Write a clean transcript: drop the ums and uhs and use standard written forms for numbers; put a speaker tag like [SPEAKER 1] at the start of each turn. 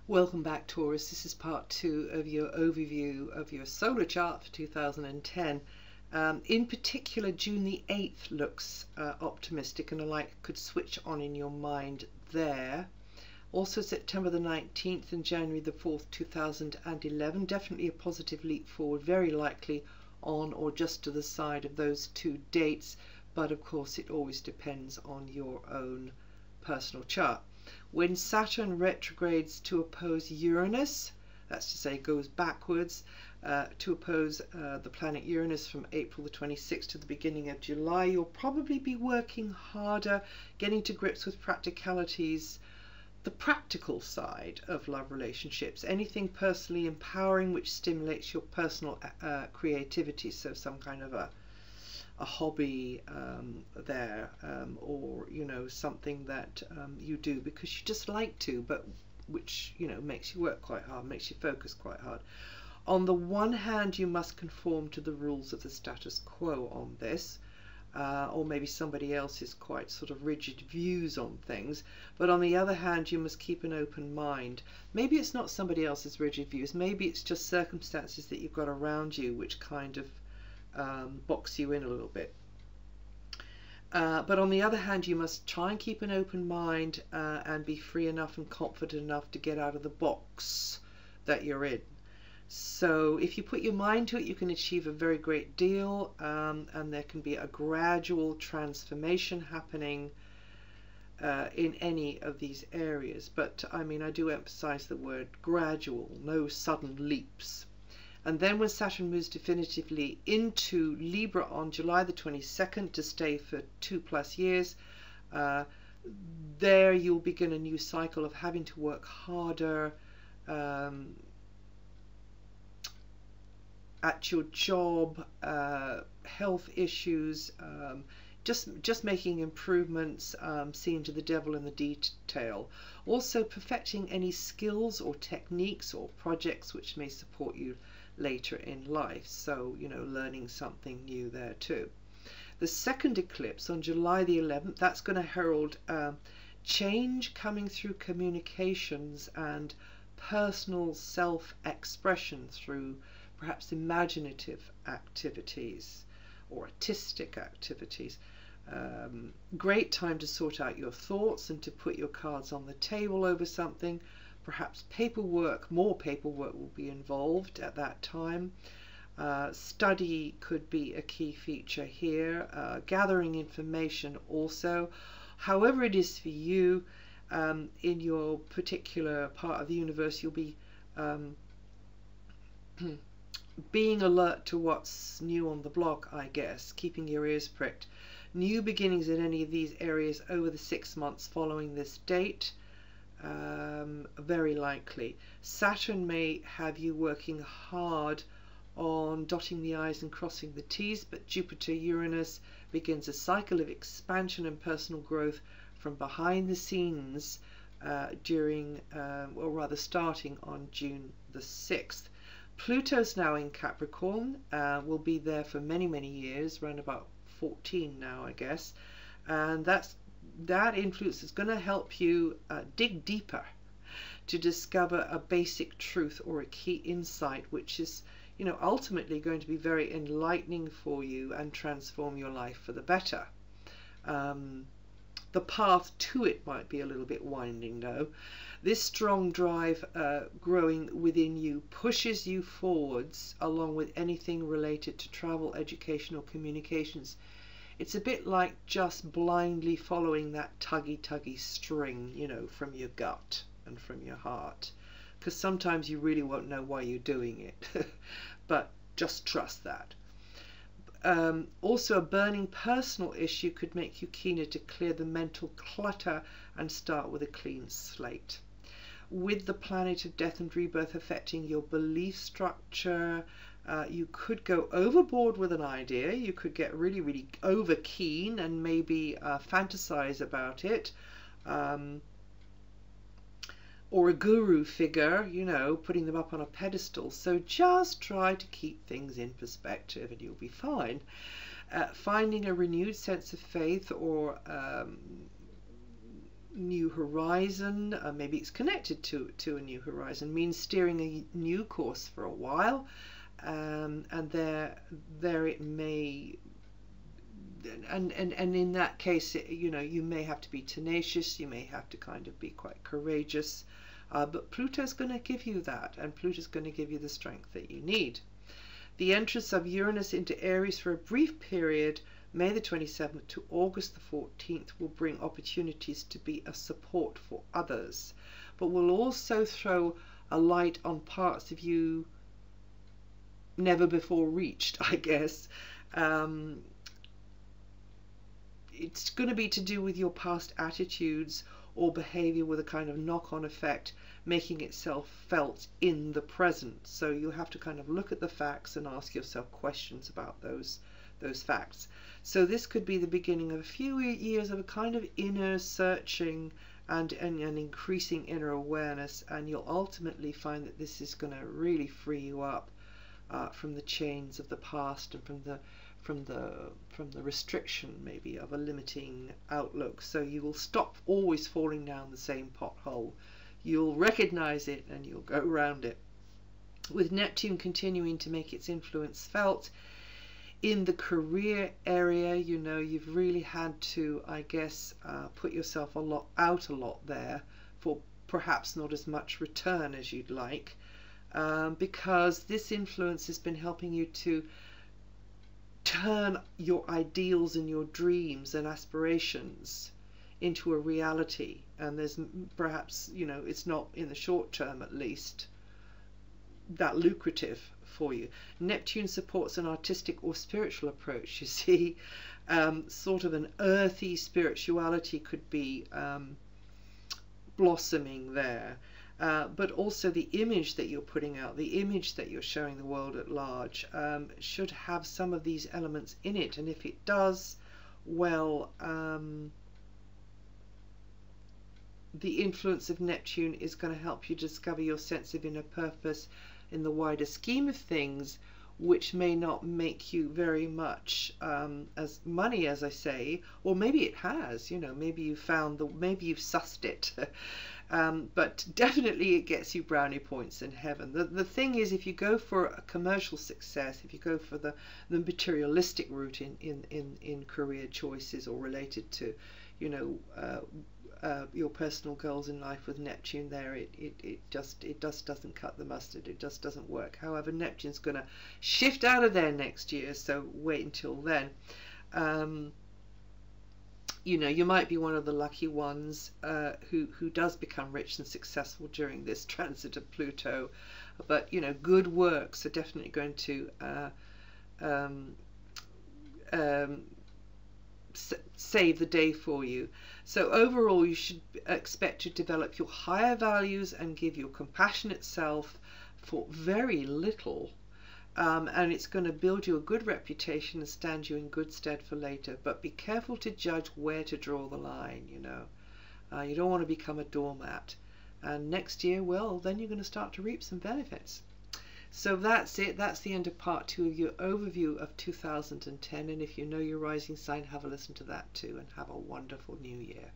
[SPEAKER 1] Welcome back, Taurus. This is part 2 of your overview of your solar chart for 2010. In particular, June the 8th looks optimistic, and a light could switch on in your mind there. Also September the 19th and January the 4th, 2011. Definitely a positive leap forward, very likely on or just to the side of those two dates, but of course it always depends on your own personal chart. When Saturn retrogrades to oppose Uranus, that's to say goes backwards, to oppose the planet Uranus from April the 26th to the beginning of July, you'll probably be working harder, getting to grips with practicalities, the practical side of love relationships, anything personally empowering which stimulates your personal creativity, so some kind of a hobby there, or something that you do because you just like to, but which makes you work quite hard, makes you focus quite hard. On the one hand, you must conform to the rules of the status quo on this, or maybe somebody else's quite sort of rigid views on things, but on the other hand you must keep an open mind. Maybe it's not somebody else's rigid views, maybe it's just circumstances that you've got around you which kind of box you in a little bit. But on the other hand, you must try and keep an open mind and be free enough and confident enough to get out of the box that you're in. So if you put your mind to it, you can achieve a very great deal, and there can be a gradual transformation happening in any of these areas. But I mean, I do emphasize the word gradual, no sudden leaps. And then when Saturn moves definitively into Libra on July the 22nd to stay for 2+ years, there you'll begin a new cycle of having to work harder at your job, health issues, just making improvements, seeing to the devil in the detail. Also perfecting any skills or techniques or projects which may support you later in life, so learning something new there too. The second eclipse on July the 11th, that's going to herald change coming through communications and personal self-expression through perhaps imaginative activities or artistic activities. Great time to sort out your thoughts and to put your cards on the table over something. Perhaps paperwork, more paperwork will be involved at that time. Study could be a key feature here. Gathering information also. However it is for you, in your particular part of the universe, you'll be being alert to what's new on the block, I guess, keeping your ears pricked. New beginnings in any of these areas over the 6 months following this date. Very likely. Saturn may have you working hard on dotting the I's and crossing the T's, but Jupiter Uranus begins a cycle of expansion and personal growth from behind the scenes during, or rather starting on June the 6th. Pluto's now in Capricorn, will be there for many years, around about 14 now, I guess, and that influence is going to help you dig deeper to discover a basic truth or a key insight, which is ultimately going to be very enlightening for you and transform your life for the better. The path to it might be a little bit winding though. This strong drive growing within you pushes you forwards along with anything related to travel, education or communications. It's a bit like just blindly following that tuggy string, from your gut and from your heart. Because sometimes you really won't know why you're doing it. But just trust that. Also, a burning personal issue could make you keener to clear the mental clutter and start with a clean slate. With the planet of death and rebirth affecting your belief structure, you could go overboard with an idea. You could get really over keen and maybe fantasize about it, or a guru figure, putting them up on a pedestal. So just try to keep things in perspective and you'll be fine. Finding a renewed sense of faith or new horizon. Maybe it's connected to a new horizon, means steering a new course for a while, and there it may, and in that case, you know, you may have to be tenacious, you may have to kind of be quite courageous, but Pluto's going to give you that, and Pluto's going to give you the strength that you need. The entrance of Uranus into Aries for a brief period, May the 27th to August the 14th, will bring opportunities to be a support for others, but will also throw a light on parts of you never before reached, I guess. It's going to be to do with your past attitudes or behavior with a kind of knock-on effect making itself felt in the present. So you'll have to kind of look at the facts and ask yourself questions about those facts. So this could be the beginning of a few years of a kind of inner searching and an increasing inner awareness, and you'll ultimately find that this is going to really free you up from the chains of the past and from the restriction maybe of a limiting outlook. So you will stop always falling down the same pothole. You'll recognize it and you'll go around it. With Neptune continuing to make its influence felt in the career area, you know, you've really had to, I guess, put yourself a lot there for perhaps not as much return as you'd like, because this influence has been helping you to turn your ideals and your dreams and aspirations into a reality. And there's perhaps, you know, it's not in the short term at least that lucrative for you. Neptune supports an artistic or spiritual approach, you see. Sort of an earthy spirituality could be blossoming there. But also the image that you're putting out, the image that you're showing the world at large, should have some of these elements in it. And if it does, well, the influence of Neptune is going to help you discover your sense of inner purpose in the wider scheme of things, which may not make you very much as money, as I say, or maybe it has, you know, maybe you found maybe you've sussed it. But definitely it gets you brownie points in heaven. The thing is, if you go for a commercial success, if you go for the materialistic route in career choices or related to, you know, your personal goals in life with Neptune there, it just doesn't cut the mustard. It just doesn't work. However, Neptune's going to shift out of there next year, so wait until then. You know, you might be one of the lucky ones who does become rich and successful during this transit of Pluto, but you know, good works are definitely going to save the day for you. So overall, you should expect to develop your higher values and give your compassionate self for very little. And it's going to build you a good reputation and stand you in good stead for later. But be careful to judge where to draw the line, you know. You don't want to become a doormat. And next year, well, then you're going to start to reap some benefits. So that's it. That's the end of part 2 of your overview of 2010. And if you know your rising sign, have a listen to that too. And have a wonderful new year.